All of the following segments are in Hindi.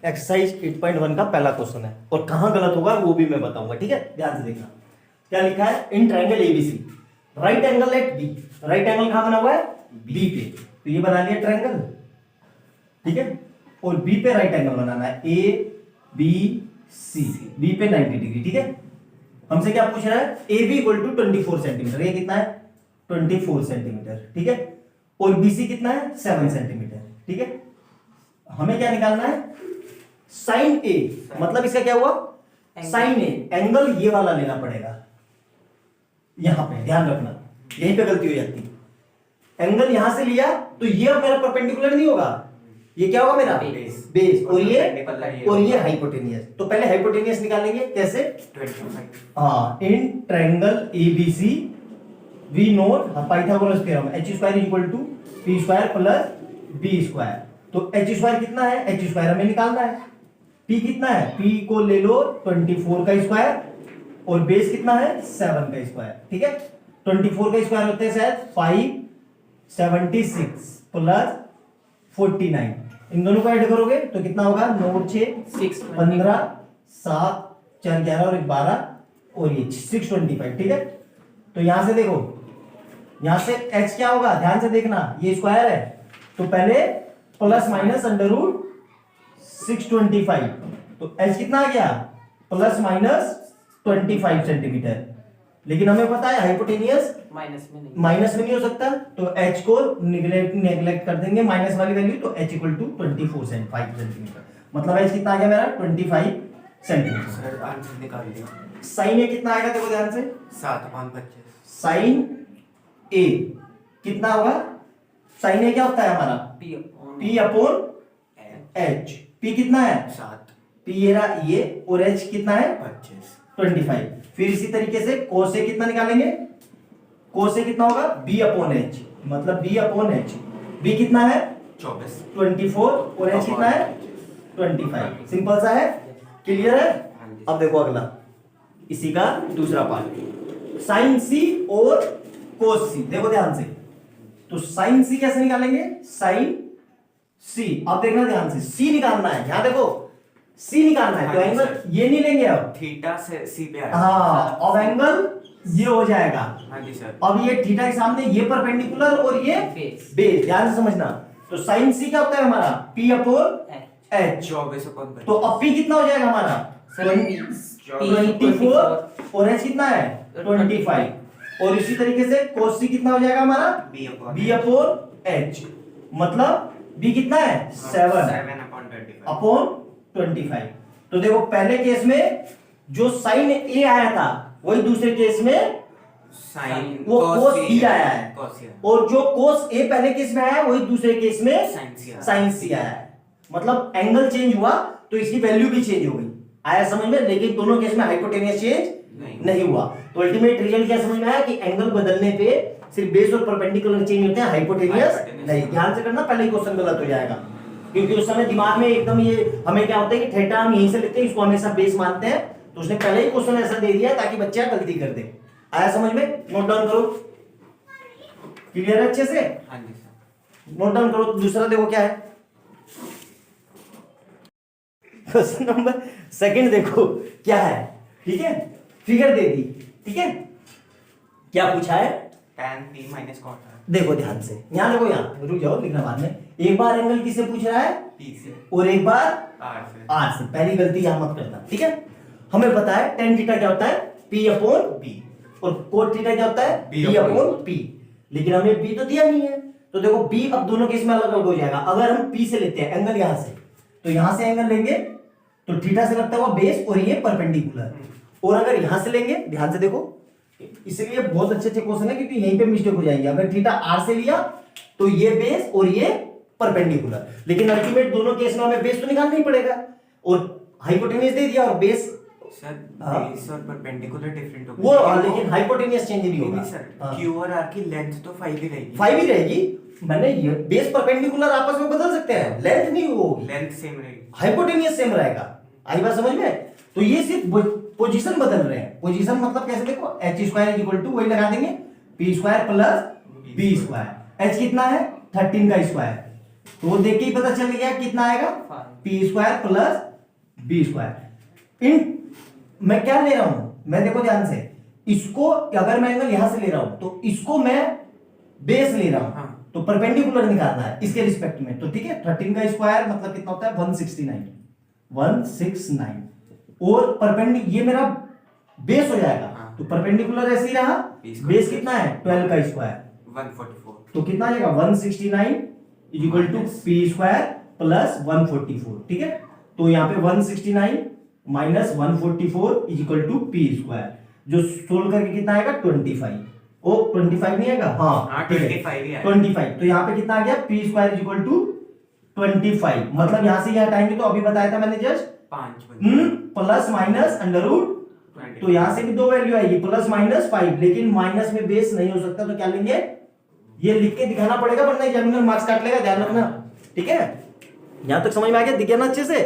एक्सरसाइज 8.1 का पहला क्वेश्चन है और कहां गलत होगा वो भी मैं बताऊंगा, ठीक है, ध्यान से देखना। क्या लिखा है? In triangle ABC right angle at B, right angle कहां बना हुआ है? बी पे, तो ये बना लिया ट्रायंगल, ठीक है, और बी पे राइट एंगल बनाना है, ए बी सी, बी पे 90 डिग्री, ठीक है। हमसे क्या पूछ रहा है? A B equal to 24 centimetre, ये कितना है? 24 सेंटीमीटर, ठीक है, और बीसी कितना है? 7 सेंटीमीटर, ठीक है। हमें क्या निकालना है? साइन ए, मतलब इसका क्या हुआ? साइन ए, एंगल ये वाला लेना पड़ेगा, यहां पे ध्यान रखना, यहीं पे गलती हो जाती है। एंगल यहां से लिया तो ये अब मेरा परपेंडिकुलर नहीं होगा, ये क्या होगा मेरा? बेस, और ये हाइपोटेनियस। तो पहले हाइपोटेनियस निकालेंगे, कैसे? 25। हाँ, in triangle ABC we note Pythagoras theorem h² equal to p² plus b²। तो h² कितना है? h² हमें निकालना है। p कितना है? p को ले लो 24 का स्क्वायर और बेस कितना है? 7 का स्क्वायर, ठीक है। 24 का स्क्वायर होते हैं शायद 576 प्लस 49, इन दोनों को ऐड करोगे तो कितना होगा? 9 6 15 7 4 11 और 12 और ये 625, ठीक है। तो यहां से देखो, यहां से h क्या होगा? ध्यान से देखना, ये स्क्वायर है तो पहले प्लस माइनस अंडर रूट 625, तो h कितना आ गया? Plus minus 25 centimetre. लेकिन हमें पता है हाइपोटेनियस माइनस में नहीं हो सकता, तो h को नेग्लेक्ट कर देंगे, माइनस वाली वैल्यू, तो h इक्वल टू 24 सेंटीमीटर। मतलब h कितना आ गया मेरा? 25 सेंटीमीटर। सर आंसर निकाल लिया। साइन ए कितना आएगा? देखो ध्यान से, 7/25। साइन ए कितना होगा? साइन ए क्या होता है हमारा? p upon h। p कितना है? 7। p ये और h कितना है? 25। 25। फिर इसी तरीके से cos a कितना निकालेंगे? cos a कितना होगा? b अपॉन h, मतलब b अपॉन h। b कितना है? 24 और h कितना है? 25। सिंपल सा है, क्लियर है। अब देखो अगला, इसी का दूसरा पार्ट, साइन सी और कोस सी। देखो ध्यान से, तो साइन सी कैसे निकालेंगे? साइन सी, अब देखना ध्यान से, सी निकालना है, यहां देखो सी निकालना है, तो एंगल ये नहीं लेंगे अब, थीटा से सी पे आएगा। हाँ, अब एंगल ये हो जाएगा। हाँ जी सर। अब ये थीटा के सामने ये परपेंडिकुलर और ये बेस, ध्यान से समझना। तो साइन सी क्या होता है हमारा? p upon h। 24/25। तो अब p कितना हो जाएगा हमारा? 24 और h कितना है? 25। और इसी तरीके से cos c कितना हो जाएगा हमारा? b अपॉन h, मतलब b कितना है? 7 अपॉन 25। तो देखो पहले केस में जो साइन a आया था वही दूसरे केस में साइन वो cos b आया है, cos c। और जो cos a पहले केस में आया है वही दूसरे केस में साइन sin c आया है। मतलब एंगल चेंज हुआ तो इसकी वैल्यू भी चेंज हो गई, आया समझ में। लेकिन दोनों केस में हाइपोटेनियस चेंज नहीं हुआ। तो अल्टीमेट रिजल्ट क्या समझ में आया कि एंगल बदलने पे सिर्फ बेस और परपेंडिकुलर चेंज होते हैं, हाइपोटेनियस नहीं। ध्यान से करना, पहले क्वेश्चन गलत हो जाएगा, क्योंकि उस समय दिमाग में एकदम ये हमें क्या होता है कि थीटा हम यहीं से लेते हैं, इसको हमेशा बेस मानते हैं, तो उसने पहले ही क्वेश्चन ऐसा दे दिया ताकि बच्चा गलती कर दे। आया समझ में? नोट डाउन करो, क्लियर है अच्छे से? हाँ जी सर। नोट डाउन करो। दूसरा देखो क्या है, क्वेश्चन नंबर सेकंड देखो क्या है, ठीक है, फिगर दे दी, ठीक है। क्या पूछा है? tan p minus cot देखो ध्यान से, यहां देखो, यहां रुक जाओ, लिखना बाद में। एक बार एंगल किससे पूछ रहा है? p से और एक बार r से। r से। पहली गलती यहां मत करना, ठीक है। हमें पता है tan थीटा क्या होता है? p अपॉन b, और cot थीटा क्या होता है? b upon p। लेकिन हमें b तो दिया नहीं है, तो देखो b अब दोनों केस में अलग अलग हो जाएगा। अगर हम p से लेते हैं एंगल यहां से, तो यहां से एंगल लेंगे तो थीटा से लगता हुआ बेस और ये परपेंडिकुलर। और अगर यहां से लेंगे, ध्यान से देखो, इसलिए बहुत अच्छे अच्छे क्वेश्चन है क्योंकि यहीं पे मिस्टेक हो जाएगी। अगर थीटा r से लिया तो ये बेस और ये परपेंडिकुलर, लेकिन अल्टीमेट दोनों केस में हमें बेस तो निकालना ही पड़ेगा, और हाइपोटेनियस दे दिया और बेस सर बेस और परपेंडिकुलर डिफरेंट हो वो, लेकिन हाइपोटेनियस चेंज नहीं होगा सर। q और r की लेंथ तो 5 ही रहेगी। 5 ही रहेगी। मैंने ये बेस परपेंडिकुलर आपस में बदल सकते हैं, लेंथ नहीं होगी, लेंथ सेम रहेगी, हाइपोटेनियस सेम रहेगा। आई बात समझ में? तो ये सिर्फ पोजीशन बदल रहे हैं। पोजीशन मतलब कैसे? देखो h² इक्वल टू वही लगा देंगे p² प्लस b²। h कितना है? 13 का स्क्वायर, तो वो देख के ही पता चल गया कितना आएगा, P square plus B square. इन मैं क्या ले रहा हूं, मैं देखो ध्यान से, इसको अगर मैं एंगल यहां से ले रहा हूं तो इसको मैं बेस ले रहा हूं, हाँ। तो परपेंडिकुलर निकालना है इसके रिस्पेक्ट में। तो ठीक है, 13 का स्क्वायर मतलब कितना होता है 169 और परपेंडिकुलर ये मेरा बेस हो जाएगा। हाँ। तो परपेंडिकुलर ऐसे ही रहा, बेस कितना है 12 का स्क्वायर, 144। तो कितना आ जाएगा 169 equal to P square plus 144। ठीक है, तो यहाँ पे 169 minus 144 equal to P square, जो सोल्व करके कितना आएगा 25। ओ 25 नहीं आएगा, हाँ 25 ही आएगा। 25। तो यहाँ पे कितना आ गया पी स्क्वायर इक्वल टू 25। मतलब यहाँ से यहाँ हटाएंगे तो अभी बताया था मैंने just 5 plus minus under root, तो यहां से भी दो वैल्यू आएगी प्लस माइनस 5, लेकिन माइनस में बेस नहीं हो सकता, तो क्या लेंगे, ये लिख के दिखाना पड़ेगा वरना एग्जामिनर मार्क्स काट लेगा, ध्यान रखना। ठीक है, यहां तक समझ में आ गया, दिख गया ना अच्छे से,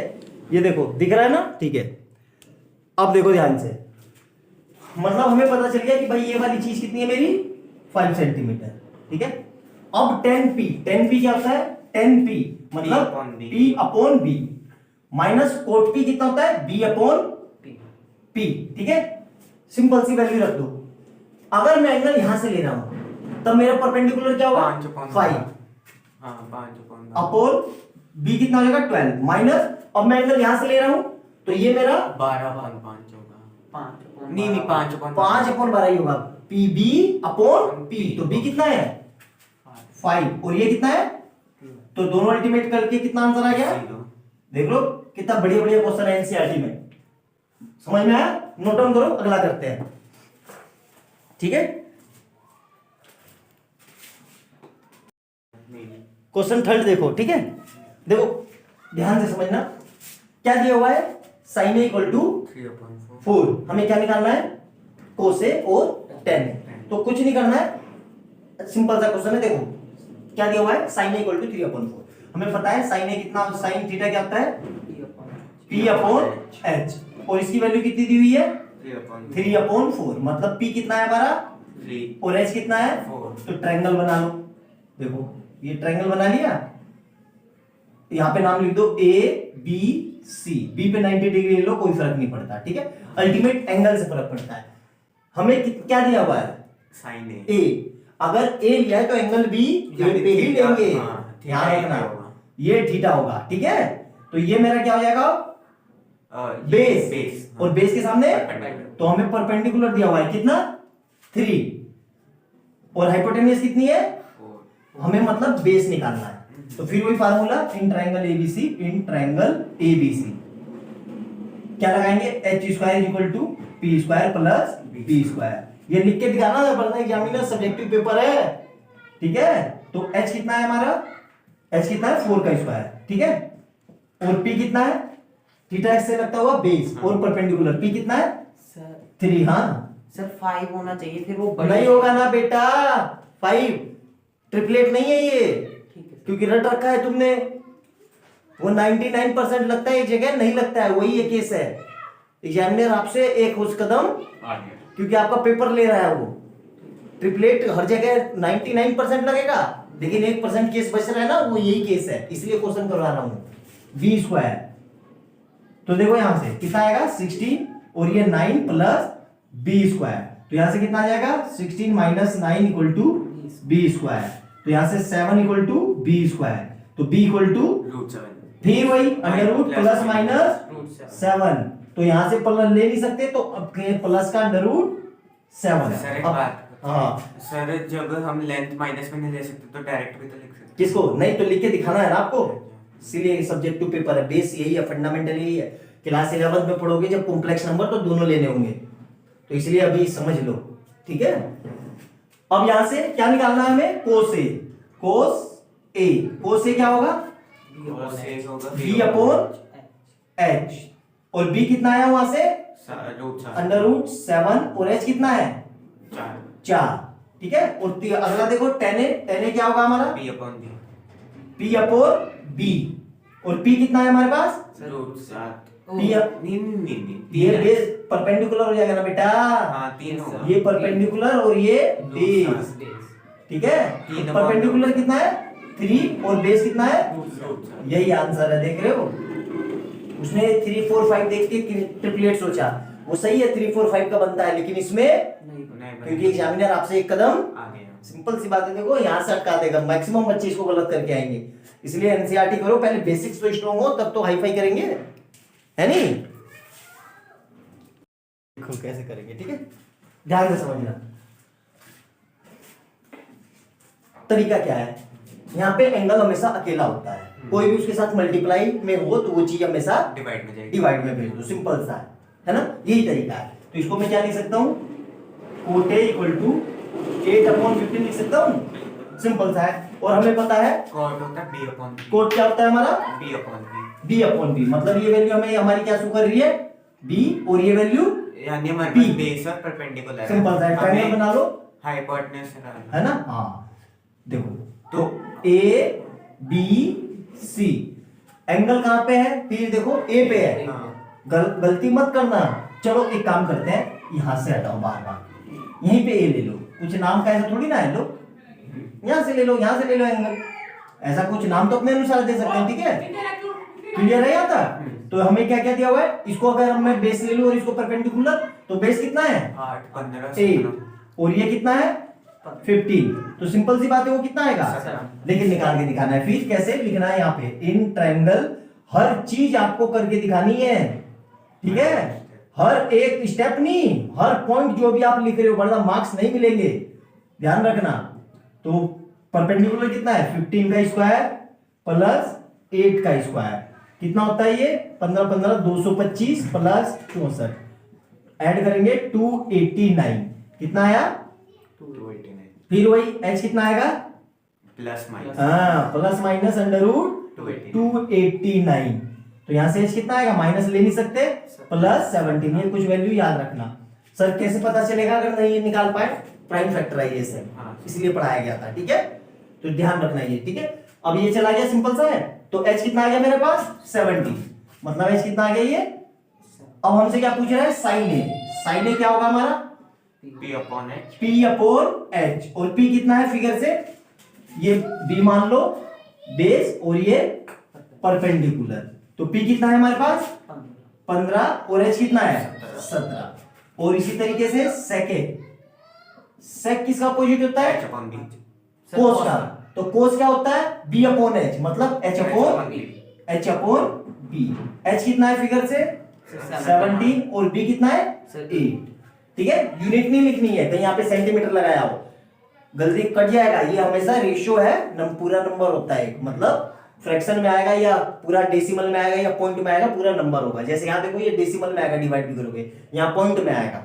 ये देखो दिख रहा है ना। ठीक है, अब देखो ध्यान से, मतलब हमें पता चल गया कि भाई ये वाली चीज कितनी है मेरी 5 सेंटीमीटर। ठीक है, अब 10p क्या होता है 10p मतलब p upon b minus cot p कितना होता है b अपॉन p। ठीक है, सिंपल सी वैल्यू रख दो। अगर मैं एंगल यहां से ले रहा हूं तब मेरा परपेंडिकुलर क्या होगा 5 अपॉन b कितना हो जाएगा 12 माइनस, अब मैं एंगल यहां से ले रहा हूं तो ये मेरा 12/5 होगा। नहीं 5 अपॉन 12 ही होगा, pb अपॉन p, तो b कितना है 5 और ये कितना है, तो दोनों अल्टीमेट करके कितना आंसर आ गया, देख लो कितना बढ़िया बढ़िया क्वेश्चन है एनसीईआरटी में। समझ में आया, नोट डाउन करो, अगला करते हैं। ठीक है, क्वेश्चन थर्ड देखो। ठीक है, देखो ध्यान से समझना, क्या दिया हुआ है साइन ए इक्वल टू 4, हमें क्या निकालना है कोस ए और टेन ए, तो कुछ नहीं करना है, सिंपल सा क्वेश्चन है। देखो क्या दिया हुआ है साइन ए इक्वल टू 3/4, हमें पता है साइन ए कितना, साइन थीटा क्या होता है p अपॉन h, और इसकी वैल्यू कितनी दी हुई है 3/4, मतलब p कितना है हमारा 3 और h कितना है 4। तो ट्रायंगल बना लो। देखो ये ट्रायंगल बना लिया, यहाँ पे नाम लिख दो a b c, b पे 90 डिग्री ले लो कोई फर्क नहीं पड़ता। ठीक है, अल्टीमेट एंगल से फर्क पड़ता है। हमें क्या दिया हुआ है साइन a, अगर a लिया है तो एंगल b a पे ही लेंगे, ध्यान रखना ये थीटा होगा। ठीक है, तो ये मेरा क्या हो जाएगा बेस, और बेस के सामने तो हमें परपेंडिकुलर दिया हुआ है कितना 3 और हाइपोटेन्यूज कितनी है, हमें मतलब बेस निकालना है। तो फिर वही formula in triangle ABC, in triangle ABC क्या लगाएंगे h square equal to p square plus b square, ये लिख के दिखाना है वरना एग्जामिनर सब्जेक्टिव पेपर है। ठीक है, तो h कितना है हमारा, h कितना है 4 का स्क्वायर। ठीक है, और p कितना है थीटा x से लगता हुआ बेस और परपेंडिकुलर p कितना है सर 3। हाँ सर 5 होना चाहिए, फिर वो नहीं होगा ना बेटा 5, ट्रिपलेट नहीं है ये, ठीक है क्योंकि रट रखा है तुमने, वो 99% लगता है एक जगह नहीं लगता है, वही ये केस है। एग्जामिनर आपसे एक उस कदम, क्योंकि आपका पेपर ले रहा है वो, ट्रिपलेट हर जगह 99% लगेगा, लेकिन 1% केस बच रहा है ना, वो यही केस है, इसलिए क्वेश्चन करवा रहा हूं b स्क्वायर। तो देखो यहां से कितना आएगा 16 और ये 9 प्लस b स्क्वायर, तो यहां से कितना आ जाएगा 16 minus 9 equal to b square, तो यहां से 7 इक्वल टू b स्क्वायर, तो b इक्वल टू √7, फिर वही अंडर रूट प्लस माइनस √7। 7, तो यहां से प्लस ले नहीं सकते, तो अब प्लस का अंडर रूट 7 सर एक अब बात, हाँ सर जब हम लेंथ माइनस में नहीं ले सकते तो डायरेक्ट भी तो लिख सकते। किसको नहीं, तो लिख के दिखाना है ना आपको, इसीलिए सब्जेक्टिव पेपर है, बेस यही है, फंडामेंटल यही है। क्लास 11 में पढ़ोगे जब कॉम्प्लेक्स नंबर तो दोनों लेने होंगे, तो इसलिए अभी समझ लो। ठीक है, अब यहां से क्या निकालना है हमें कोस ए, कोस ए क्या होगा b अपॉन h, और b कितना आया वहां से अंडर रूट 7 और h कितना है 4। ठीक है, और अगला देखो tan a क्या होगा हमारा p upon p upon b, और p कितना है हमारे पास √7। p नहीं ये बेस परपेंडिकुलर हो जाएगा ना बेटा, हाँ 3 होगा, ये परपेंडिकुलर और ये बेस। बेस ठीक है, तीन परपेंडिकुलर कितना है 3 और बेस कितना है, यही आंसर है, देख रहे हो। उसने 3 4 5 देख के ट्रिपलेट सोचा, वो सही है 3 4 5 का बनता है, लेकिन इसमें क्योंकि एग्जामिनर आपसे एक कदम आ गया। सिंपल सी बात है, देखो यहाँ से अटका देगा, मैक्सिमम बच्चे इसको गलत करके आएंगे। इसलिए एनसीईआरटी करो, पहले बेसिक्स तो स्ट्रॉन्ग हो तब तो हाई फाई करेंगे, है नहीं। देखो कैसे करेंगे, ठीक है, ध्यान से समझना। तरीका क्या है, यहाँ पे एंगल हमेशा अकेला होता है, कोई भी उसके साथ मल्टीप्लाई में हो तो वो चीज हमेशा डिवाइड में जाएगी, डिवाइड में भेज दो, सिंपल सा है ना, यही तरीका है। तो इसको मैं क्या लिख सकता हूँ, कोट ए इक्वल टू 8/15 लिख सकता हूँ, सिंपल सा है। और हमें पता है कोट होता है b/b, कोट क्या होता है हमारा, b/b, b/b, मतलब ये वैल्यू हमें हमारी क्या शो कर रही है, b, और ये वैल्यू यानी हमारे B। पास बेस और परपेंडिकुलर है, सिंपल सा है, ट्रायंगल बना लो, हाइपोटेन्यूज है ना। हाँ देखो, तो ए बी सी, एंगल कहाँ पे है, फिर देखो ए पे है, गलती मत करना। चलो एक काम करते हैं, यहां से हटाओ बार बार, यहीं पे ए ले लो, कुछ नाम का ऐसा थोड़ी ना है, लो यहां से ले लो, यहां से ले लो एंगल, ऐसा कुछ नाम तो अपने अनुसार दे सकते हैं, ठीक है, क्लियर है यहाँ तक। तो हमें क्या क्या दिया हुआ है, इसको अगर मैं बेस ले लूं और इसको परपेंडिकुलर, तो बेस कितना है 8 15 8, और ये कितना है 15, तो सिंपल सी बात है वो कितना आएगा, 17। लेकिन निकाल के दिखाना है। फिर कैसे लिखना है, यहाँ पे इन ट्रायंगल हर चीज आपको करके दिखानी है, ठीक है, हर एक स्टेप नहीं, हर पॉइंट जो भी आप लिख रहे हो, वरना मार्क्स नहीं मिलेंगे, ध्यान रखना। तो परपेंडिकुलर कितना है 15 का स्क्वायर प्लस 8 का स्क्वायर, कितना होता है ये 15 15 225 प्लस 64, ऐड करेंगे 289, कितना आया 289 फिर वही h कितना आएगा, प्लस माइनस, हाँ प्लस माइनस अंडर रूट 289, तो यहां से h कितना आएगा, माइनस ले नहीं सकते, प्लस 17, ये कुछ वैल्यू याद रखना। सर कैसे पता चलेगा अगर नहीं निकाल पाए, प्राइम फैक्टराइजेशन, इसलिए पढ़ाया गया था, ठीक है, तो ध्यान रखना ये, ठीक है। अब ये चला गया, सिंपल सा है, तो h कितना आ गया मेरे पास 70, मतलब h कितना आ गया ये। अब हमसे क्या पूछ रहा है, साइन ए, साइन ए क्या होगा हमारा p/h, p/h, और p कितना है फिगर से, ये b मान लो बेस और ये परपेंडिकुलर, तो p कितना है हमारे पास 15 और h कितना है 17, और इसी तरीके से सेक किसका अपोजिट होता है, h/b, कोस का, तो कोस क्या होता है b/h, मतलब h/b, h कितना है फिगर से 17 और b कितना है 8, ठीक है, यूनिट नहीं लिखनी है, कहीं यहाँ पे सेंटीमीटर लगाया हो गलती कट जाएगा, ये हमेशा रेशियो है, पूरा नंबर होता है, मतलब फ्रैक्शन में आएगा या पूरा डेसिमल में आएगा या पॉइंट में आएगा, पूरा नंबर होगा। जैसे यहाँ देखो ये डेसिमल में आएगा, डिवाइड भी करोगे, यहाँ पॉइंट में आएगा,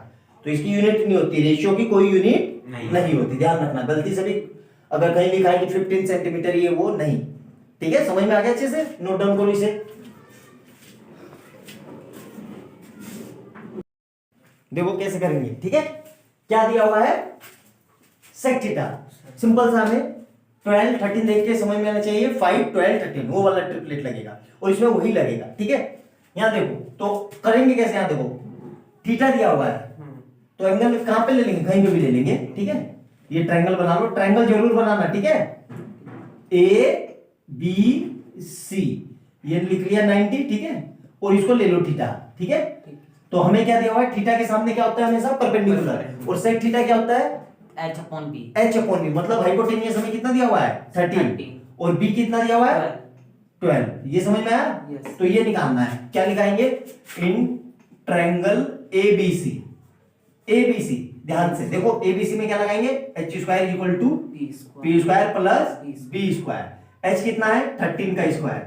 तो इसकी यूनिट नहीं होती, रेशियो की कोई यूनिट नहीं होती, ध्यान रखना। गलती से भी अगर कहीं लिखा है कि 15 सेंटीमीटर, ये वो नहीं, ठीक है, समझ में आ गया अच्छे से, नोट डाउन करो इसे। देखो कैसे करेंगे, ठीक है, क्या दिया हुआ है सेक थीटा, सिंपल सा, हमें 12 13 देख के समझ में आना चाहिए, 5 12 13 वो वाला ट्रिपलेट लगेगा और इसमें वही लगेगा, ठीक है। यहाँ देखो तो करेंगे कैसे, यहाँ देखो थीटा दिया हुआ है, तो एंगल कहां पे ले लेंगे, कहीं पे भी ले लेंगे, ठीक है, ये ट्रायंगल बना लो, ट्रायंगल जरूर बनाना, ठीक है, ए बी सी, ये लिख लिया 90, ठीक है, और इसको ले लो थीटा, ठीक है। तो हमें क्या दिया हुआ है, थीटा के सामने क्या होता है हमेशा परपेंडिकुलर, और सेक थीटा क्या होता है h/b, मतलब हाइपोटेनियस हमें कितना दिया हुआ है 13, और b कितना दिया हुआ है 12, ये समझ में आया। तो ये निकालना है, क्या निकालेंगे, इन ट्रायंगल ABC, ABC ध्यान से देखो, ABC में क्या लगाएंगे, h² = p² plus b², h कितना है 13 का स्क्वायर,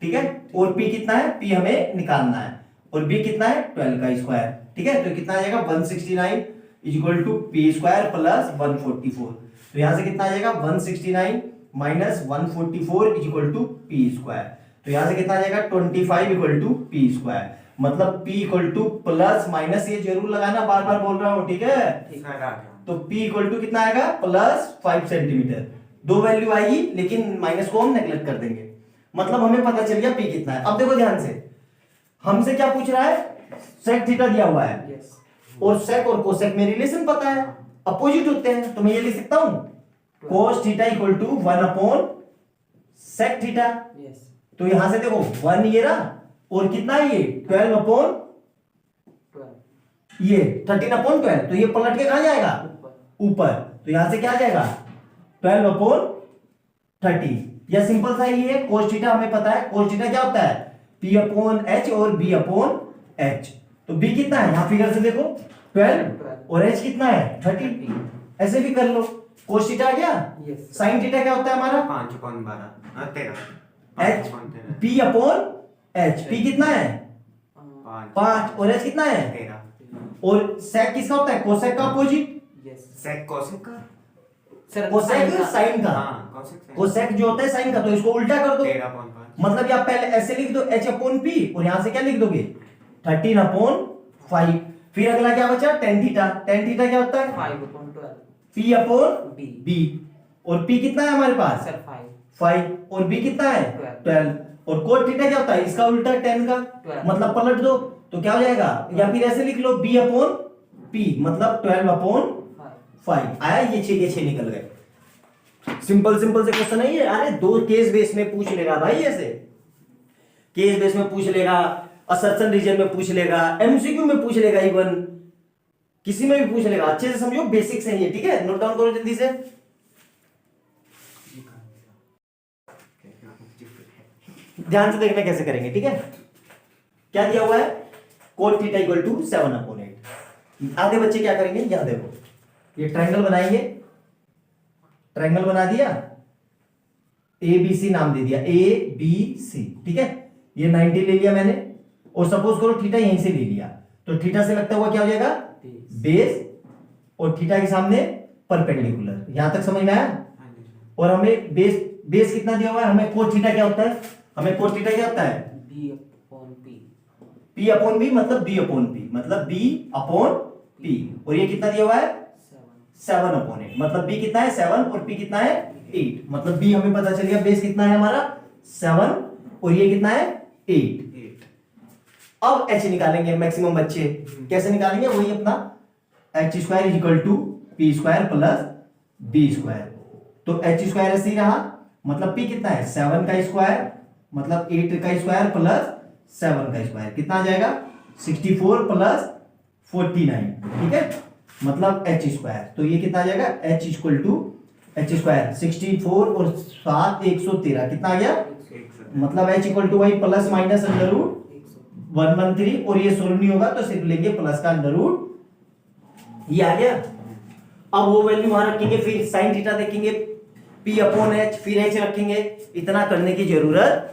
ठीक है, और p कितना है, p हमें निकालना है, और b कितना है 12 का स्क्वायर, ठीक है, तो कितना आ जाएगा 169 = p² प्लस 144, तो यहां से कितना आ जाएगा 169 माइनस 144 = p², तो यहां से कितना आ जाएगा 25 = p², मतलब p = प्लस माइनस, ये जरूर लगाना, बार बार बोल रहा हूं, ठीक है, तो p = कितना आएगा प्लस 5 सेंटीमीटर, दो वैल्यू आएगी लेकिन माइनस को हम नेगलेक्ट कर देंगे, मतलब हमें पता चल गया p कितना है। अब देखो ध्यान से, हमसे क्या पूछ रहा है, सेक थीटा दिया हुआ है, और सेक और कोसेक में रिलेशन पता है, अपोजिट होते हैं, तो मैं ये लिख सकता हूं cos theta = 1/√2 sec theta. Yes तो यहां से देखो 1 ये रहा और कितना है ये 12 अपॉन 12 ये 13 अपॉन 12, तो ये पलट के कहां जाएगा ऊपर ऊपर, तो यहां से क्या आ जाएगा 12 अपॉन 30। या सिंपल सा ही है, cos थीटा हमें पता है, cos थीटा क्या होता है p अपॉन h और b अपॉन h। तो b कितना है यहां फिगर से देखो 12 और h कितना है 30, ऐसे भी कर लो। cos थीटा आ गया। यस sin थीटा क्या होता है हमारा 5/12 13 h p upon h, p कितना है 5 और h कितना है 13 और sec किसका होता है कोसेक का अपोजिट, यस सेक कोसेक का सर कोसेक साइन का, हाँ कोसेक कोसेक जो होता है साइन का, तो इसको उल्टा कर दो 13/5 मतलब आप पहले ऐसे लिख दो h अपॉन p और यहां से क्या लिख दोगे 13 अपॉन 5। फिर अगला क्या बचा tan थीटा, tan थीटा क्या होता है 5/12 p अपॉन b b और p कितना है हमारे पास सर 5 और b कितना है 12 और cot थीटा क्या होता है इसका उल्टा tan का, 12 मतलब पलट दो तो क्या हो जाएगा, या फिर ऐसे लिख लो b अपॉन p मतलब 12 अपॉन 5 आया, ये 6 के 6 निकल गए। सिंपल सिंपल से क्वेश्चन है ये। अरे दो केस बेस में पूछ लेगा भाई, ऐसे केस बेस में पूछ लेगा, असर्शन रीजन में पूछ लेगा, एमसीक्यू में पूछ लेगा, इवन किसी में भी पूछ लेगा। अच्छे से समझो, बेसिक्स है ये, ठीक है, नोट डाउन करो जल्दी से। ध्यान से देखना कैसे करेंगे, ठीक है। क्या दिया हुआ है cot थीटा इक्वल टू 7/8। आधे बच्चे क्या करेंगे, यहां देखो ये ट्रायंगल बनाएंगे, ट्रायंगल बना दिया, ए बी सी नाम दे दिया, ए बी सी, ठीक है। ये 90 ले लिया मैंने और सपोज करो थीटा यहीं से ले लिया, तो थीटा से लगता हुआ क्या हो जाएगा बेस और थीटा के सामने परपेंडिकुलर। यहां तक समझ में आया। और हमें बेस कितना दिया हुआ है, हमें cot थीटा क्या होता है, हमें cot थीटा क्या होता है b/p p अपॉन b मतलब b अपॉन p मतलब b अपॉन p, और ये कितना दिया हुआ है 7/8 मतलब b कितना है 7 और p कितना है 8, मतलब b हमें पता चल गया बेस कितना है हमारा 7 और ये कितना है 8। अब h निकालेंगे मैक्सिमम बच्चे, कैसे निकालेंगे, वही अपना h² equal to p square plus b square. तो h² ऐसे ही रहा, मतलब p कितना है 7 का स्क्वायर मतलब 8 का स्क्वायर प्लस 7 का स्क्वायर, कितना आ जाएगा 64 प्लस 49, ठीक है, मतलब h²। तो ये कितना आ जाएगा h इक्वल टू h² 64 और 7 113, कितना आ गया, मतलब h इक्वल टू वही प्लस माइनस अंडर रूट 113 और ये सोल्व नहीं होगा तो सिर्फ लेंगे प्लस का अंडर रूट, ये आ गया। अब वो वैल्यू वहां रखेंगे, फिर साइन थीटा देखेंगे p अपॉन h, फिर h रखेंगे। इतना करने की जरूरत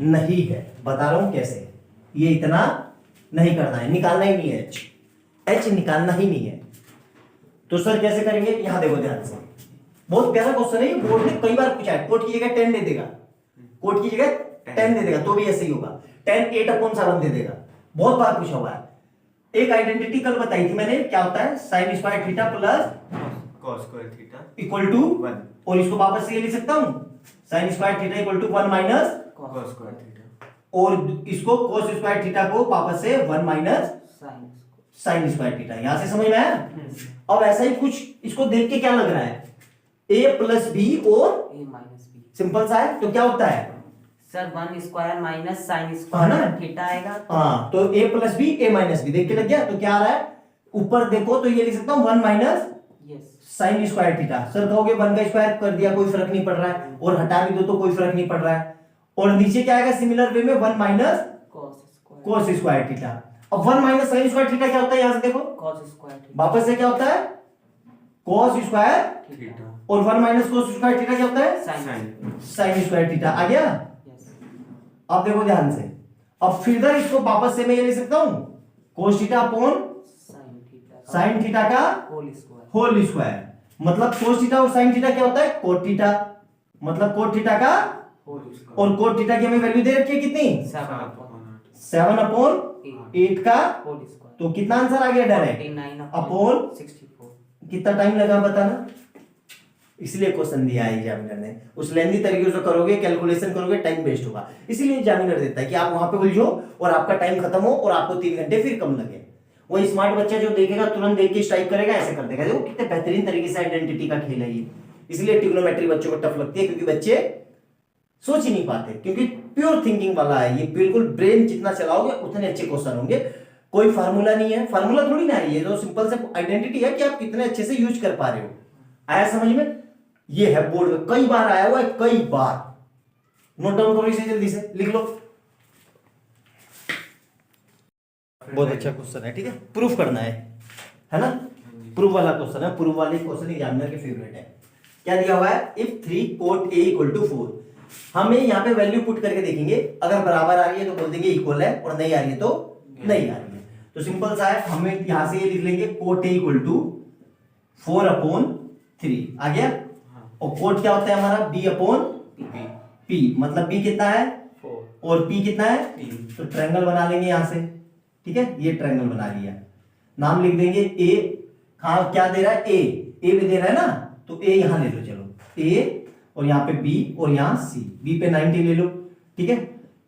नहीं है, बता रहा हूं कैसे, ये इतना नहीं करना है, निकालना ही नहीं है h निकालना ही नहीं है। तो सर कैसे करेंगे, यहां देखो ध्यान से, बहुत प्यारा क्वेश्चन है ये, बोर्ड ने कई बार पूछा है। कोट की जगह 10 दे देगा, कोट की जगह 10 दे देगा तो भी ऐसे ही होगा, 10 8/7 दे देगा, बहुत बार पूछा हुआ है। एक आइडेंटिटी कल बताई थी मैंने, क्या होता है sin square theta plus cos square theta equal to 1 और इसको वापस से ये लिख सकता हूं sin square theta equal to 1 minus cos square theta और इसको cos स्क्वायर थीटा को वापस से 1 माइनस sin स्क्वायर थीटा। यहां से समझ में आया। अब ऐसा ही कुछ इसको देख के क्या लग रहा है, a प्लस बी और a माइनस b सिंपल सा है, तो क्या होता है सर 1 स्क्वायर माइनस साइन हाँ स्क्वायर ना? थीटा आएगा। हाँ, तो a plus B a minus B देख के लग गया। तो क्या आ रहा है ऊपर देखो, तो ये लिख सकता हूं 1 minus yes sine square theta. Sir कहोगे 1 का स्क्वायर कर दिया कोई फर्क नहीं पड़ रहा है, और हटा भी दो तो कोई फर्क नहीं पड़ रहा है, और नीचे क्या आएगा सिमिलर वे में 1 माइनस cos स्क्वायर थीटा। अब 1 माइनस साइन स्क्वायर थीटा क्या होता है, यहां से देखो cos स्क्वायर थीटा वापस से क्या होता है cos स्क्वायर, थीटा और 1 माइनस cos स्क्वायर थीटा क्या होता है sin साइन स्क्वायर थीटा। आ गया। यस अब देखो ध्यान से, अब फिर इसको वापस से मैं ये ले सकता हूं cos theta upon sine theta का होल स्क्वायर होल स्क्वायर, मतलब cos थीटा और साइन थीटा क्या होता है cot थीटा, मतलब cot थीटा का, होल स्क्वायर और cot थीटा की हमें वैल्यू दे रखी है कितनी 7/8 का, होल स्क्वायर तो कितना आंसर आ गया डायरेक्ट 49 अपॉन 64। कितना टाइम लगा बताना, इसलिए क्वेश्चन दिया है एग्जामिनर ने। उस लेंदी तरीके से करोगे, कैलकुलेशन करोगे, टाइम वेस्ट होगा, इसीलिए एग्जामिनर देता है कि आप वहां पे उलझो और आपका टाइम खत्म हो और आपको 3 घंटे फिर कम लगे। वही स्मार्ट बच्चा जो देखेगा तुरंत देख के स्ट्राइक करेगा, ऐसे कर देगा। देखो कितने बेहतरीन तरीके से आइडेंटिटी का खेल है ये, इसलिए ट्रिग्नोमेट्री बच्चों को टफ लगती है, क्योंकि बच्चे सोच ही नहीं पाते, क्योंकि प्योर थिंकिंग वाला है ये, बिल्कुल ब्रेन जितना चलाओगे उतने अच्छे क्वेश्चन होंगे। कोई फार्मूला नहीं है, फार्मूला थोड़ी ना है, ये तो सिंपल से आइडेंटिटी है कि आप कितने अच्छे से यूज कर पा रहे हो। आया समझ में? ये है बोर्ड में कई बार आया हुआ है, कई बार। नोट डाउन करो इसे, जल्दी से लिख लो। बहुत अच्छा क्वेश्चन है, ठीक है, प्रूफ करना है ना? प्रूफ वाला क्वेश्चन है, प्रूफ वाले क्वेश्चन एग्जामिनर के फेवरेट है। क्या दिया हुआ है? If 3 cot A equal to 4, हमें यहाँ पे वैल्यू पुट करके देखेंगे, अगर बराबर आ रही है तो बोल देंगे इक्वल है, और नहीं आ रही है तो नहीं आ रही है। तो सिंपल सा है, हमें यहां से ये लिख लेंगे कोट ए इक्वल टू 4/3 आ गया। और कोट क्या होता है हमारा? b/p, मतलब b कितना है 4 और p कितना है 3। तो ट्रायंगल बना लेंगे यहां से, ठीक है, ये ट्रायंगल बना लिया। नाम लिख देंगे a, हाँ क्या दे रहा है? a भी दे रहा है ना, तो a यहां ले लो, चलो a, और यहाँ पे b और यहाँ c, b पे 90 ले लो, ठीक है,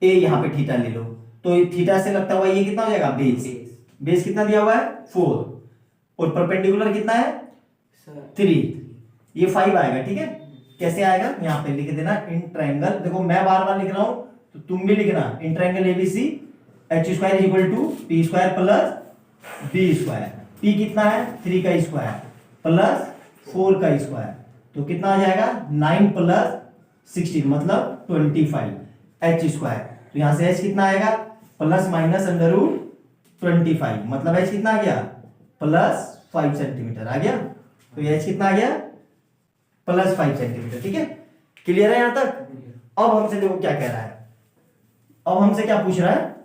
a यहाँ पे थीटा ले लो, तो थीटा से लगता हुआ ये कितना हो जाएगा? बेस। बेस कितना दिया हुआ है? 4, और परपेंडिकुलर कितना है? सर 3, ये 5 आएगा, ठीक है। कैसे आएगा? यहाँ पे लिख देना इन ट्रायंगल, देखो मैं बार बार लिख रहा हूं तो तुम भी लिखना, in triangle ABC h square equal to p square plus b square. p कितना है? 3 का स्क्वायर प्लस 4 का स्क्वायर, तो कितना आ जाएगा? 9 प्लस 16 मतलब 25 h स्क्वायर। तो यहां से h कितना आएगा? प्लस माइनस अंडर रूट 25, मतलब h कितना आ गया? प्लस 5 सेंटीमीटर आ गया। तो h कितना आ गया? प्लस 5 सेंटीमीटर, ठीक है। क्लियर है यहां तक? अब हमसे देखो क्या कह रहा है, अब हमसे क्या पूछ रहा है?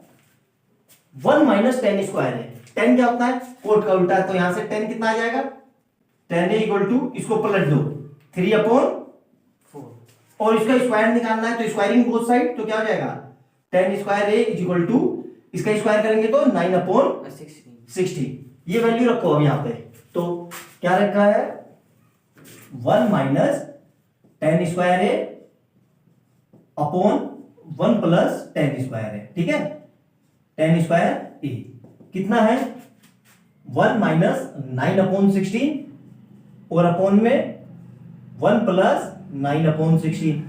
1 माइनस 10 स्क्वायर है, 10 क्या होता है? कोट का उल्टा है, तो यहां से 10 कितना आ जाएगा? 10 इक्वल टू, इसको पलट दो 3/4, और इसका स्क्वायर निकालना है तो स्क्वायरिंग बोथ साइड, तो क्या हो जाएगा? 10 square A is equal to, इसका स्क्वायर करेंगे तो 9/16। ये वैल्यू रखो अब यहाँ पे, तो क्या रखा है? 1 माइनस 10 स्क्वायर ए अपॉन 1 प्लस 10 स्क्वायर है, ठीक है, 10 स्क्वायर ए कितना है? 1 माइनस 9/16, और अपॉन में 1 प्लस 9/16।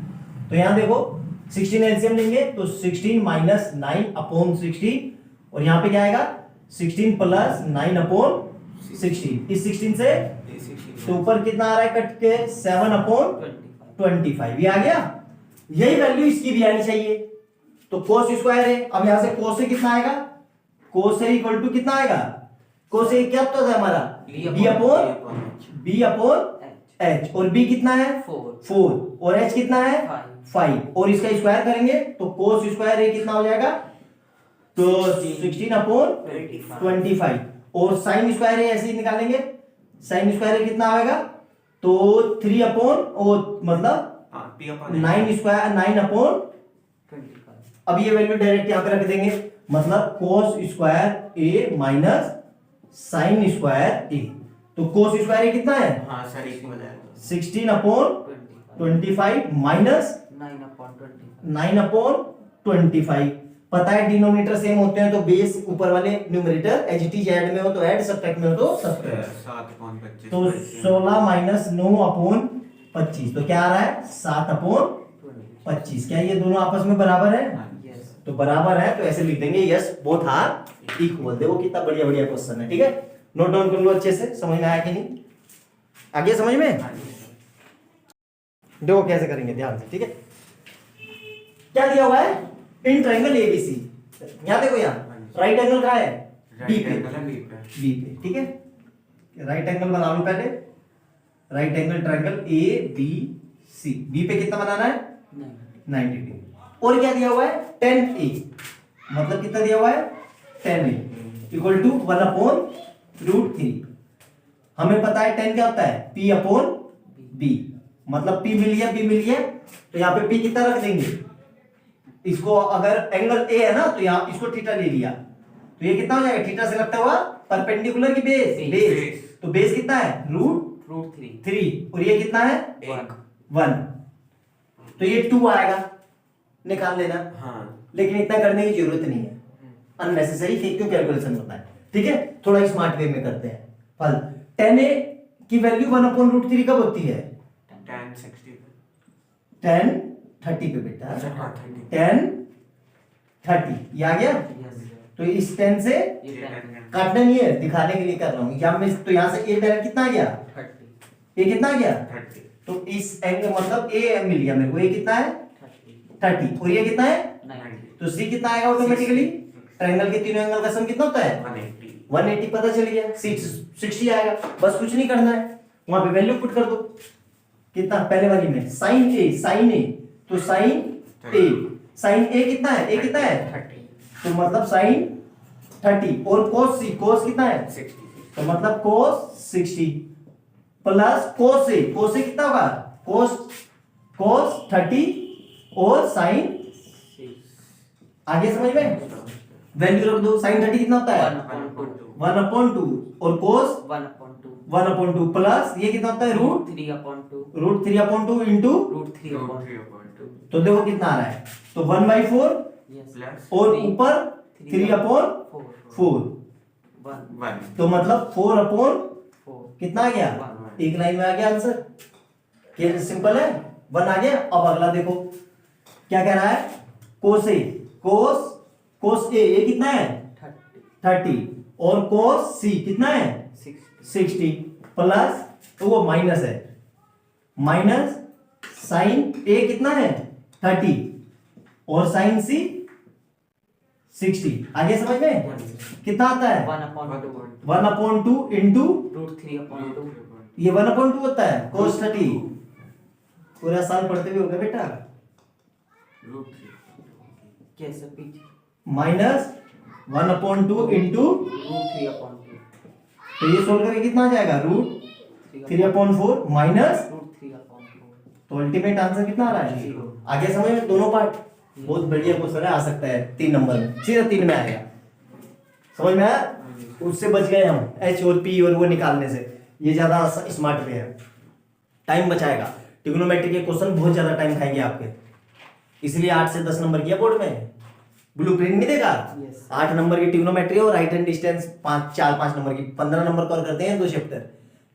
तो यहां देखो 16 एलसीएम लेंगे तो 16 माइनस 9/16, और यहां पे क्या आएगा? 16 प्लस 9/16, इस 16 से तो ऊपर कितना आ रहा है कट के? 7/25, ये आ गया। यही वैल्यु इसकी भी आनी चाहिए, तो कोस स्क्वायर है, अब यहां से कोस से कितना आएगा? कोस से इक्वल टू कितना आएगा? कोस से क्या होता है हमारा? b अपॉन h, और b कितना है? 4, और h कितना है? 5, और इसका स्क्वायर करेंगे तो कोस स्क्वायर ए कितना हो जाएगा? तो 16/25, और साइन स्क्वायर ए ऐसे ही निकालेंगे, साइन स्क्वायर ए कितना आएगा? तो 3/, मतलब 9 स्क्वायर 9/25। अब ये वैल्यू डायरेक्ट यहां पे रख देंगे, मतलब कोस स्क्वायर ए माइनस साइन स्क्वायर ए, तो कोस स्क्वायर ए कितना है? हाँ सर इक्वल है 16/25 माइनस 9/25। पता है डिनोमिनेटर सेम होते हैं तो बेस ऊपर वाले numerator as it is add में हो तो ऐड, सब्ट्रैक्ट में हो तो सब्ट्रैक्ट। 7/25, तो 16 माइनस 9/25, तो क्या आ रहा है? 7/25। क्या ये दोनों आपस में बराबर है? तो बराबर है, तो ऐसे लिख देंगे यस बोथ आर इक्वल। देखो कितना बढ़िया बढ़िया क्वेश्चन है, ठीक है। नोट डाउन कर लो अच्छे से, समझ में आया कि नहीं? आगे समझ में? देखो कैसे करेंगे ध्यान से, ठीक है। क्या दिया हुआ है? इन ट्रायंगल एबीसी, यहां देखो, यहां राइट एंगल कहां है? बी पे, बी पे, ठीक है। राइट एंगल बना लो पहले, right angle triangle A B C, B पे कितना बनाना है? 90 डिग्री। और क्या दिया हुआ है? 10a, मतलब कितना दिया हुआ है? 10a equal to 1/√3। हमें पता है 10 क्या होता है? p/b, मतलब p मिल गया, b मिल गया, तो यहाँ पे p कितना रख देंगे? इसको अगर एंगल a है ना तो यहाँ इसको थीटा ले लिया, तो ये कितना हो जाएगा? थीटा से लगता हुआ परपेंडिकुलर की बेस, तो बेस कितना है? √3, और ये कितना है? 1, तो ये 2 आएगा, निकाल लेना। हाँ लेकिन इतना करने की जरूरत नहीं है, अननेसेसरी क्यों कैलकुलेशन होता है, ठीक है। थोड़ा स्मार्ट वे में करते हैं। फल 10a की वैल्यू 1/√3 कब होती है? 10 60, 10 30 पे बेटा, अच्छा हाँ 30 10 30 ये आ गया। Yes. तो इस 10 से ये ये 10. काटना नहीं है, दिखाने के लिए कर रहा हूँ। यहाँ में तो यहाँ से ए डायरेक्ट कितना आ गया, 30. ये कितना आ गया, 30 तो इस एंगल मतलब ए मिल गया मेरे को, ये कितना है 30. 30 और ये कितना है, 90. तो सी कितना आएगा ऑटोमेटिकली, ट्रायंगल के तीनों एंगल का सम कितना होता है 180 180 पता चल गया, 60 आएगा। बस कुछ नहीं करना है, वहां पे वैल्यू पुट कर दो। कितना पहले वाली में साइन ए तो साइन ए कितना है, ए कितना है 30. तो मतलब साइन 30 और कोस कितना है 60 तो मतलब कोस 60 प्लस कोस से कितना होगा कोस 30 और साइन, आगे समझ में वैल्यू रख दो। साइन 30 कितना होता है 1/2 और कोस 1/2. 1/2 प्लस ये कितना होता है रूट 3/2. 3/2 into, Root 3/2. तो देखो कितना आ रहा है, तो 1/4 Yes. प्लस और Three. ऊपर 3/4 4. 1. 1 तो मतलब 4/4 4. कितना आ गया, One. एक लाइन में आ गया आंसर। क्या सिंपल है, 1 आ गया। अब अगला देखो क्या कह रहा है, कोस ए कितना है 30. 30 और कोस सी कितना है 60. 60 प्लस, तो वो माइनस है, माइनस साइन ए कितना है 30 और साइन सी 60। आगे समझ में कितना आता है 1/2. 1/2 इंटू, Root 3/2. ये 1/2 होता है कोस 30। पूरा साल पढ़ते हुए हो गया बेटा। कैसे पीछे माइनस 1/2 इंटू, Root 3/2. तो ये सोल्व करके कितना आ जाएगा रूट 3/4 माइनस, Root 3/4. तो अल्टीमेट आंसर कितना आ रहा है Zero. आगे समझ में दोनों पार्ट। बहुत बढ़िया क्वेश्चन है, आ सकता है 3 नंबर में, सीधा 3 में आएगा। समझ में आया, उससे बच गए हम एच और पी और वो निकालने से, ये ज्यादा स्मार्ट वे है, टाइम बचाएगा। ट्रिग्नोमेट्री के क्वेश्चन बहुत ज्यादा टाइम खाएंगे आपके, इसलिए 8 से 10 नंबर किया बोर्ड में। ब्लूप्रिंट नहीं देगा, Yes. 8 नंबर की ट्रिग्नोमेट्री और राइट एंड डिस्टेंस 5 नंबर की 15 नंबर कवर करते हैं 2 चैप्टर।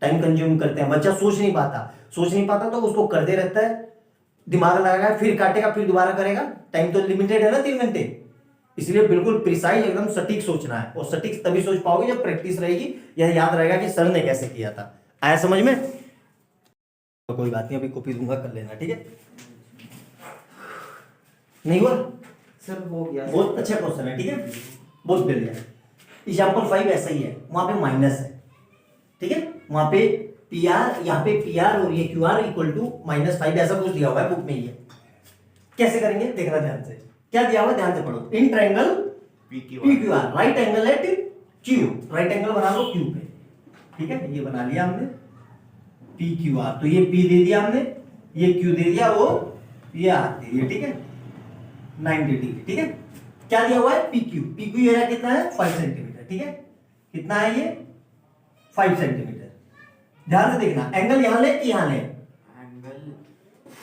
टाइम कंज्यूम करते हैं, बच्चा सोच नहीं पाता तो उसको करते रहता है, दिमाग लगाएगा, फिर काटेगा, फिर दोबारा करेगा। टाइम तो लिमिटेड है ना 3 घंटे, इसलिए बिल्कुल प्रिसाइज एकदम सटीक सोचना है। और सटीक तभी सोच पाओगे जब प्रैक्टिस रहेगी, यह याद रहेगा कि सर ने कैसे किया था। आया समझ में, तो कोई बात नहीं, अभी कॉपी दूंगा, कर लेना, ठीक है। नहीं हुआ, सर हो गया. बहुत अच्छा क्वेश्चन है, ठीक है, बहुत बढ़िया। एग्जाम्पल 5 ऐसा ही है, वहां पे माइनस है, ठीक है, वहां पे पी आर, यहाँ पे पी आर और ये क्यू आर इक्वल टू -5 ऐसा कुछ दिया हुआ है बुक में। ये कैसे करेंगे देखना ध्यान से, क्या दिया हुआ है ध्यान से पढ़ो। In triangle P Q R right angle at Q, right angle बना लो क्यू पे, ठीक है, ये बना लिया हमने पी क्यू आर, तो ये पी दे दिया हमने, ये क्यू दे दिया, वो ये आर दे दिया, ठीक है, 90 डिग्री, ठीक है। क्या दिया हुआ है पी क्यू एरिया कितना है 5 सेंटीमीटर, ठीक है, कितना है ये 5 सेंटीमीटर। ध्यान से देखना, एंगल यहां ले कि यहां ले, एंगल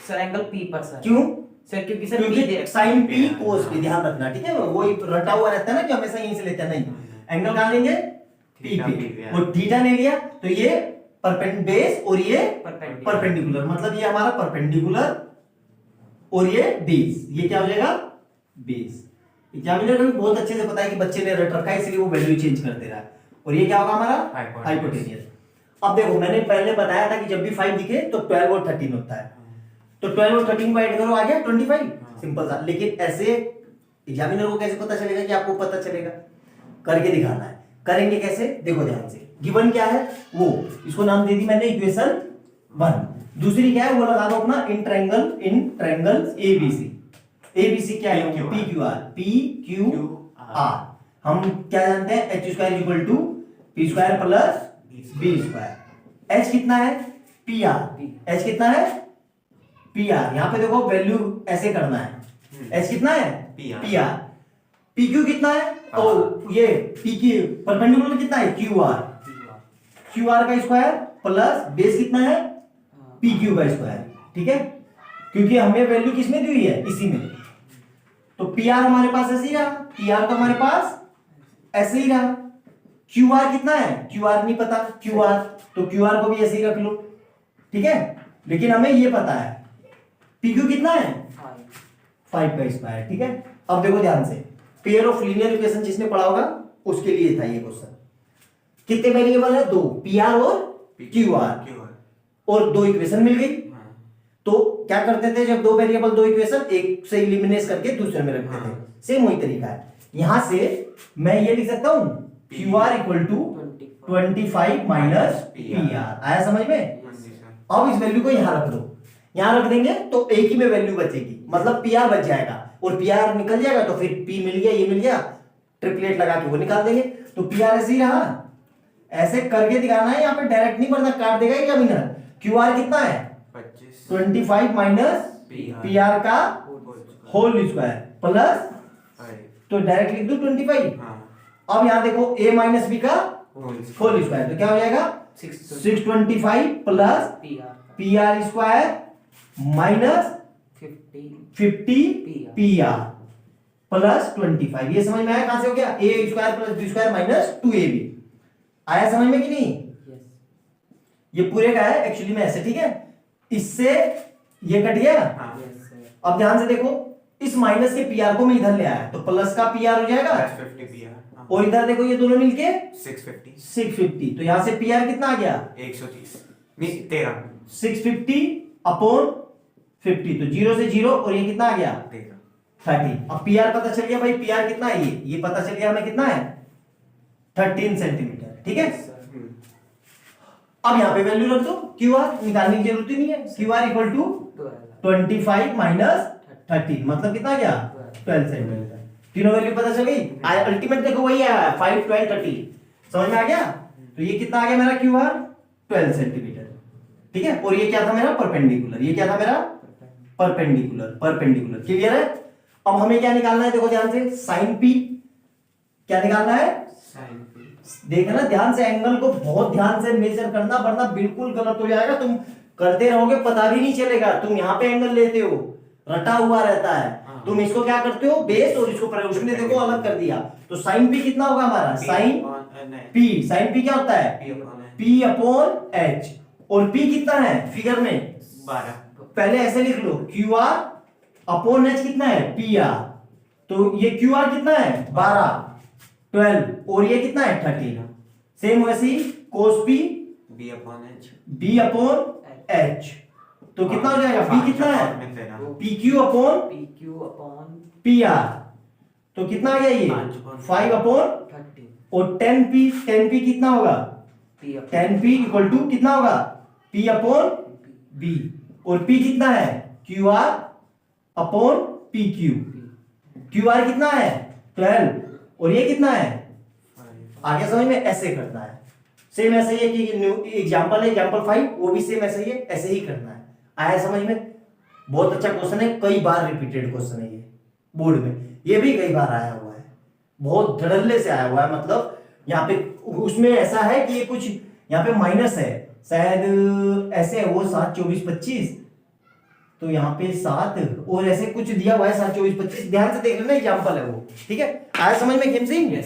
सर एंगल पी पर सर. क्यों, सर क्योंकि सर पी दे क्योंकि साइन पी कोस पी, ध्यान रखना, ठीक है, वही रटा हुआ रहता है ना कि हमेशा यहीं से लेते हैं, नहीं, एंगल कहां लेंगे पी पे, और थीटा ले लिया तो ये बेस और ये परपेंडिकुलर, मतलब ये हमारा परपेंडिकुलर और ये बेस, ये क्या हो जाएगा बेस। एग्जामिनर को भी बहुत अच्छे से पता है कि बच्चे ने रट रखा है, इसलिए वो वैल्यू चेंज कर दे रहा है, और ये क्या होगा हमारा हाइपोटेनियस। अब देखो मैंने पहले बताया था कि जब भी 5 दिखे तो 12 और 13 होता है, तो 12 और 13 को ऐड करो, आ गया 25, सिंपल सा। लेकिन ऐसे एग्जामिनर को कैसे पता चलेगा कि आपको पता चलेगा, करके दिखाना है। करेंगे कैसे, देखो ध्यान से, गिवन क्या है वो, इसको नाम दे दी मैंने इक्वेशन 1। दूसरी क्या है वो लगा दो अपना, इन ट्रायंगल एबीसी क्या है पी क्यू आर। हम क्या जानते हैं h² p² plus b²। h कितना है पी आर, h कितना है पी आर, यहां पे देखो वैल्यू ऐसे करना है, h कितना है पी आर, पी क्यू कितना है, तो ये पी क्यू परपेंडिकुलर कितना है क्यू आर का स्क्वायर प्लस बेस कितना है पी क्यू का स्क्वायर, ठीक है, क्योंकि हमें वैल्यू किसमें दी हुई है इसी में, तो पी आर हमारे पास ऐसे ही रहा, पी आर तो हमारे पास ऐसे ही रहा। क्यू आर कितना है, क्यू आर नहीं पता, क्यू आर तो क्यू आर को भी ऐसे ही रख लो, ठीक है, लेकिन हमें ये पता है पी क्यू कितना है 5 का स्क्वायर, ठीक है। अब देखो ध्यान से, पेयर ऑफ लीनियर इक्वेशन जिसने पढ़ा होगा उसके लिए था ये क्वेश्चन। कितने वेरिएबल है? 2, पी आर और क्यू आर, और 2 इक्वेशन मिल गई। तो क्या करते थे जब 2 वेरिएबल 2 इक्वेशन, एक से इलिमिनेट करके दूसरे में रखते थे। सेम वही तरीका है। यहां से मैं ये लिख सकता हूं Q R equal to 25 minus P R. आया समझ में? अब इस वैल्यू को यहां रख दो, यहां रख देंगे तो एक ही में वैल्यू बचेगी, मतलब पी आर बच जाएगा और पी आर निकल जाएगा, तो फिर पी मिल गया, ये मिल गया, ट्रिपलेट लगा के वो निकाल देंगे। तो पी आर ऐसे ही रहा, ऐसे करके दिखाना है, यहाँ पे डायरेक्ट नहीं पढ़ना, काट देगा क्या मिनर। क्यू आर कितना है? 25 माइनस पी आर का होल स्क्वायर प्लस, तो डायरेक्ट लिख दो 25। अब यहां देखो a माइनस बी का होल स्क्वायर, तो क्या हो जाएगा? 625 plus P R square minus 50 P R plus 25। ये समझ में आया? कहां से हो गया? A square plus B square minus 2ab। आया समझ में कि नहीं? ये पूरे का है एक्चुअली में ऐसे, ठीक है। इससे ये कट गया। अब ध्यान से देखो, इस माइनस के पीआर को मैं इधर ले आया, तो प्लस का पीआर हो जाएगा, और इधर देखो ये दोनों मिलके 650। तो यहां से पीआर कितना आ गया? 130 नहीं 13 650 अपॉन 50, तो 0 से 0, और ये कितना आ गया? 30। अब पीआर पता चल गया भाई, पीआर कितना है? ये पता चल गया हमें कितना है? 13 सेंटीमीटर, ठीक है। अब यहां पे वैल्यू रख दो, क्यू आर निकालने की जरूरत ही नहीं है। Q R equal to 25 minus 13, मतलब कितना गया? 12 सेंटीमीटर। तीनों वैल्यू पता चल गई। अल्टीमेट देखो वही आया 5, 12, 13, समझ में आ गया? तो ये कितना आ गया मेरा क्यू आर? 12 सेंटीमीटर, ठीक है। और ये क्या था मेरा? परपेंडिकुलर। ये क्या था मेरा? परपेंडिकुलर। क्लियर है? अब हमें क्या निकालना है? देखो ध्यान से, साइन पी क्या निकालना है? देखना ध्यान से, एंगल को बहुत ध्यान से मेजर करना, वरना बिल्कुल गलत हो जाएगा। तुम करते रहोगे पता भी नहीं चलेगा। तुम यहाँ पे एंगल लेते हो, रटा हुआ रहता है, तुम इसको क्या करते हो? बेस, और इसको उसने देखो अलग कर दिया। तो साइन पी कितना होगा हमारा? साइन पी क्या होता है? P upon H. और पी कितना है फिगर में? 12। पहले ऐसे लिख लो, क्यू आर अपॉन एच कितना है? P R. तो ये क्यू आर कितना है? 12, 12, और ये कितना है? 13। सेम वैसे ही कोस पी बी अपॉन एच, तो कितना हो जाएगा? पी कितना है? P Q upon P R, तो कितना आ गया ये? 5 अपॉन, और 10p कितना होगा? 10p इक्वल टू कितना होगा? p अपॉन b, और p कितना है? Q are upon P Q. Q R कितना है? 12, और ये कितना है? आगे समझ में ऐसे करना है। सेम ऐसे ही है कि एग्जांपल है एग्जांपल 5, वो भी सेम ऐसे ही है, ऐसे ही करना है। आया समझ में? बहुत अच्छा क्वेश्चन है, कई बार रिपीटेड क्वेश्चन है ये बोर्ड में, ये भी कई बार आया हुआ है, बहुत धड़ल्ले से आया हुआ है। मतलब यहाँ पे उसमें ऐसा है कि ये कुछ यहाँ पे माइनस है, शायद ऐसे है वो 7, 24, 25, तो यहाँ पे 7 और ऐसे कुछ दिया हुआ है 7, 24, 25। ध्यान से देख लेना, एग्जांपल है वो, ठीक है। आया समझ में गेम सिंह?